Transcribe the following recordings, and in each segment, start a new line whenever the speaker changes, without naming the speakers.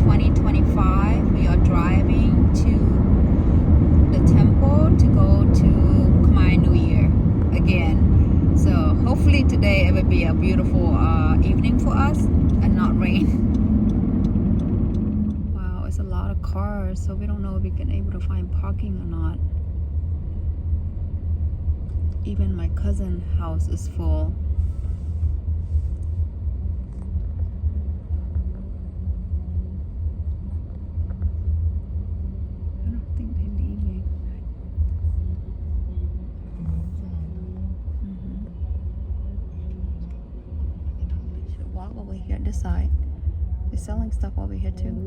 2025. We are driving to the temple to go to Khmer New Year again. So hopefully today it will be a beautiful evening for us and not rain. Wow, it's a lot of cars, so we don't know if we can able to find parking or not. Even my cousin's house is full. I don't think they're leaving. We should walk over here this side. They're selling stuff over here too.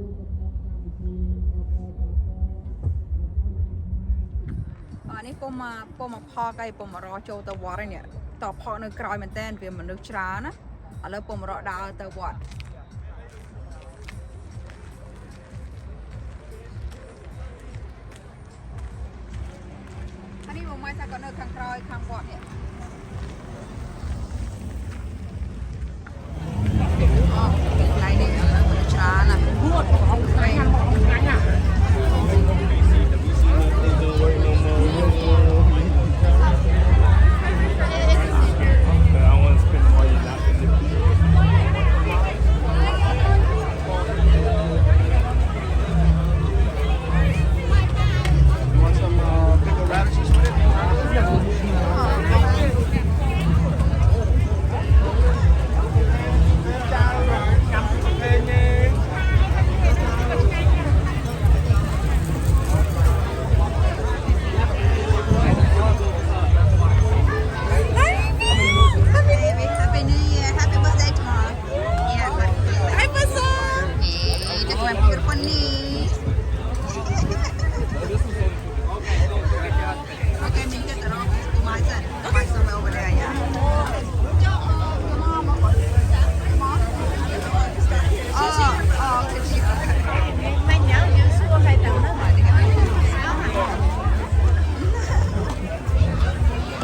Này pom mà phò cái pom mà rò châu tàu vọt này nè, tàu phò nơi còi mình tên vì mình nước trà á, ở lớp pom mà rò đào tàu vọt. Anh đi một mai sao còn nơi khang còi khang vọt nè. Này đi, nước trà nè.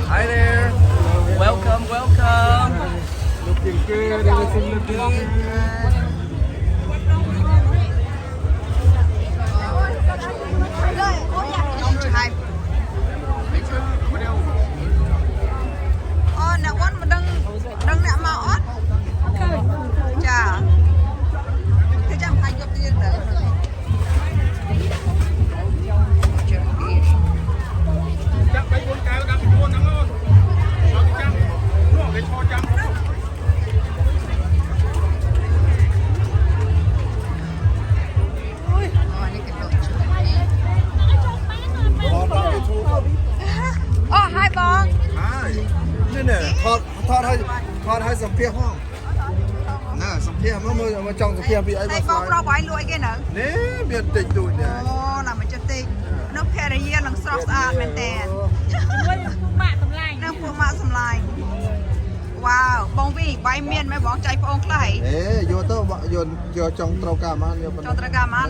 Hi there. Welcome, welcome. Looking good. Everything looking good.
Nè quán mà đừng nè mà ót. Chà. Thế chẳng phải chụp tiền tử. Hai bong.
Nè, thoát hai sầm phia hoang. Nè, sầm phia mà trong sầm phia bị ai
Đây bong rau bãi lụi cái nữa.
Nè, biết tịch tụi nè.
Làm mình cho tịch. Nó khe đấy yên lằng sọc sạch men tèn. Nó phụ mạ sầm lại. Wow, bong vi bãi miên mấy bong chạy phong lại.
Vô tao vô trong trâu cà man vô.
Trong trâu cà man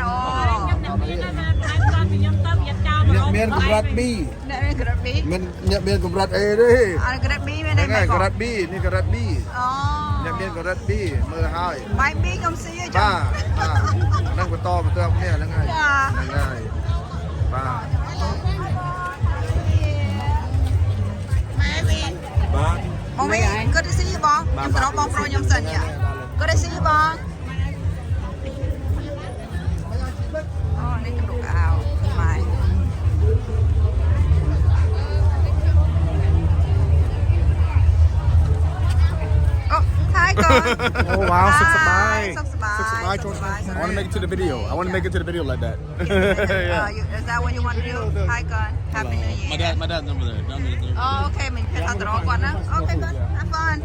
Miên của rugby.
Miên của rugby.
Miên của rugby đấy.
Rugby miên đây mấy
con. Rugby,นี่ก็ rugby. Miên của rugby มือ hai.
ใบบีกำซีจ้ะ
นั่งกับต่อมาเติมเนี่ยแล้วไงง่ายป้า
บองวีก็ได้ซีบองยังตรอบองโปรยมสัญญาก็ได้ซีบองนี่กระดูกอ่าวไม่ Hi guys.
Oh wow, such a bye.
Such a bye.
I want to make it to the video. I want to make it to the video like that.
Yeah. Is that what you want to do? Hi guys. Happy New Year.
My dad's over there. Down there.
Oh, okay. Mình phải thằng đóก่อนนะ Okay, good. Have fun.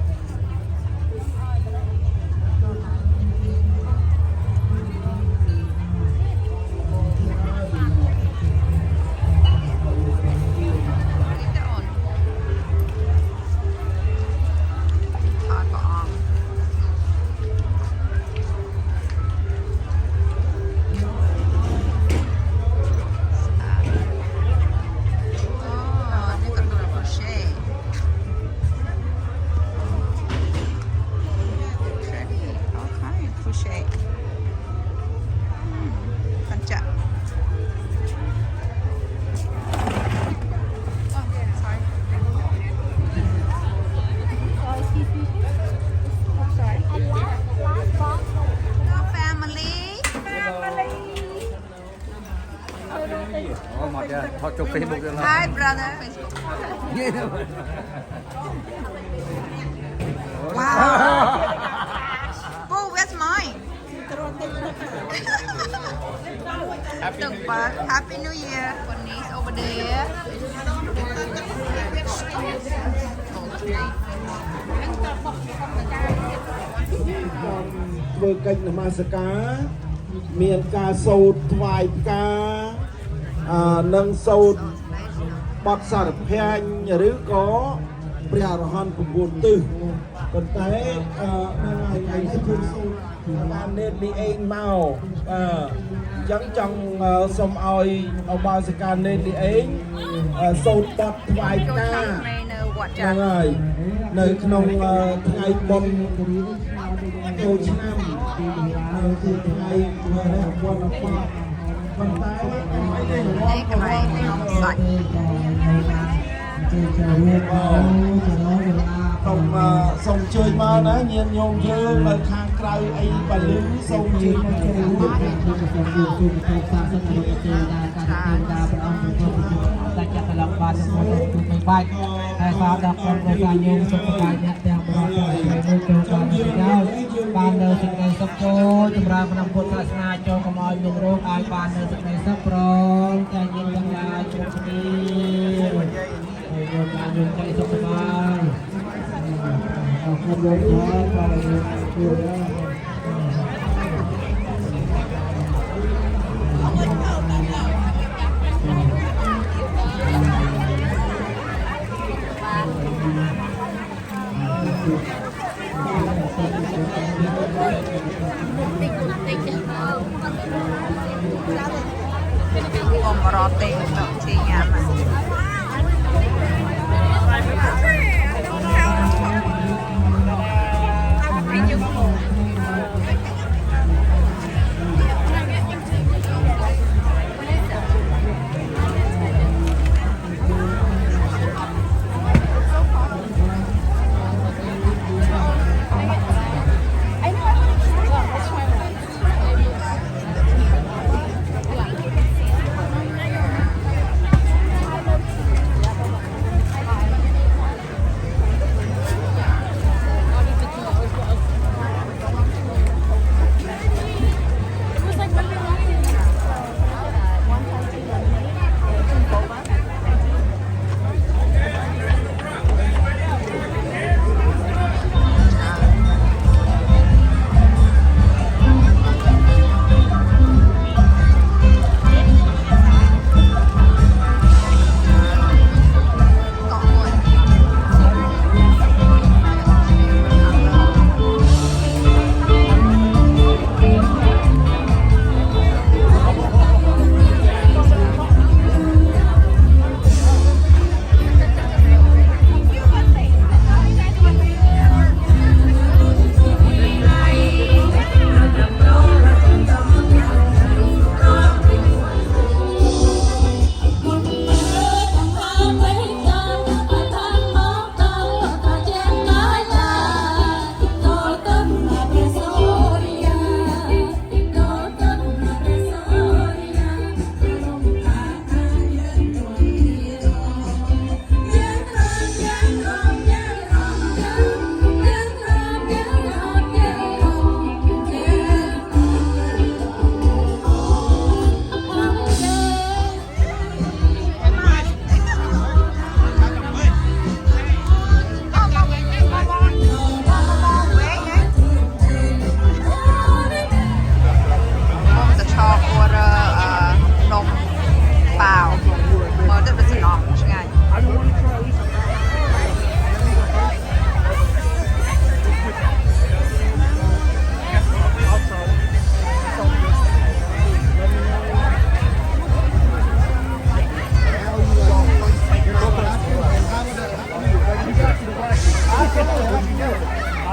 ทอดจบเฟซบุ๊กแล้ว
Hi brother Facebook Wow Oh where's mine Happy New Year Bernice over there Okay
ធ្វើកិច្ចនមស្ការមានការសូត្រថ្វាយផ្កានិងសូត្របទសារភ័ញ្ញឬក៏ព្រះអរហន្ត9ទិសប៉ុន្តែនៅថ្ងៃនេះគឺសូត្របាននេតនេះឯងមកអញ្ចឹងចង់សូមឲ្យឧបាសិកានេតនេះឯងសូត្របទថ្វាយផ្កាហ្នឹងហើយនៅក្នុងថ្ងៃបុណ្យចូលឆ្នាំគឺថ្ងៃវត្តបតប៉ុន្តែថ្ងៃនេះរងសាច់សូមជួយមកណាញាតិញោមយើងនៅខាងក្រៅអីបើលឺសូមជួយមកចូលរួមតែចាក់កន្លងបានមកជួយមិនបាច់ហើយក៏ដល់ក្រុមប្រកាញោមសុខកាយអ្នកទាំងបរិបទមួយចូលបានដល់បាននៅសេចក្តីសុខចូលចម្រើនក្នុងពុទ្ធសាសនាចូលកុំឲ្យមានរោគឲ្យបាននៅសេចក្តីសុខប្រងតែយើងទាំងឡាយជួបគ្នាហើយយកការយល់ใจសុខសប្បាយអរគុណលោកហើយបាទជួយ
Roti untuk cinya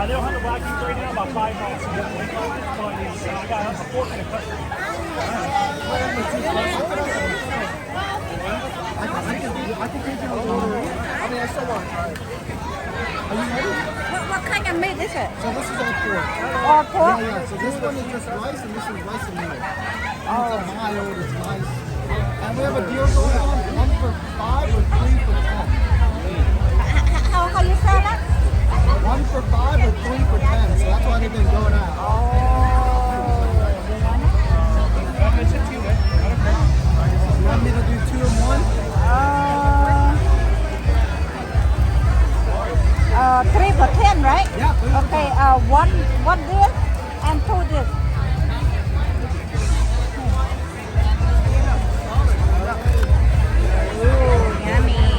They'll hunt the Rockies right now about 5 miles. So I got a fork and a cut.
I can take you a little. I mean, I still want to try it. Are you ready?
What kind of meat is it?
So this is all pork.
All pork?
Yeah, yeah. So this one is just rice, and this is rice and meat. Oh. It's mild, it's nice. And we have a deal going on, 1 for 5 or 3 for 10.
How you sell that?
1 for 5 or 3 for 10. So that's why they've been going out. You want me to do 2 and 1?
3 for 10, right?
Yeah, 3 for
Okay, one this and 2 this. Ooh, yummy.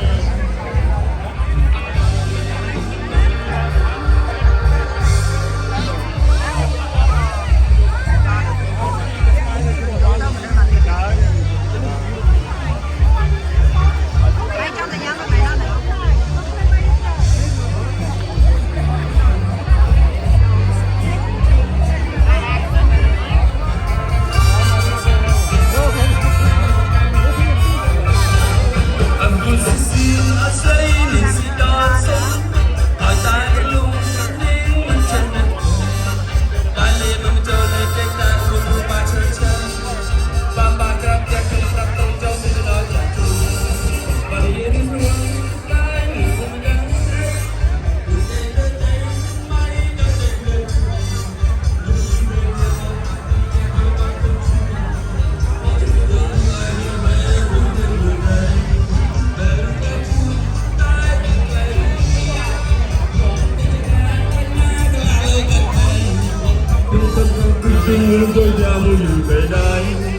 tôi ra mua gì về đây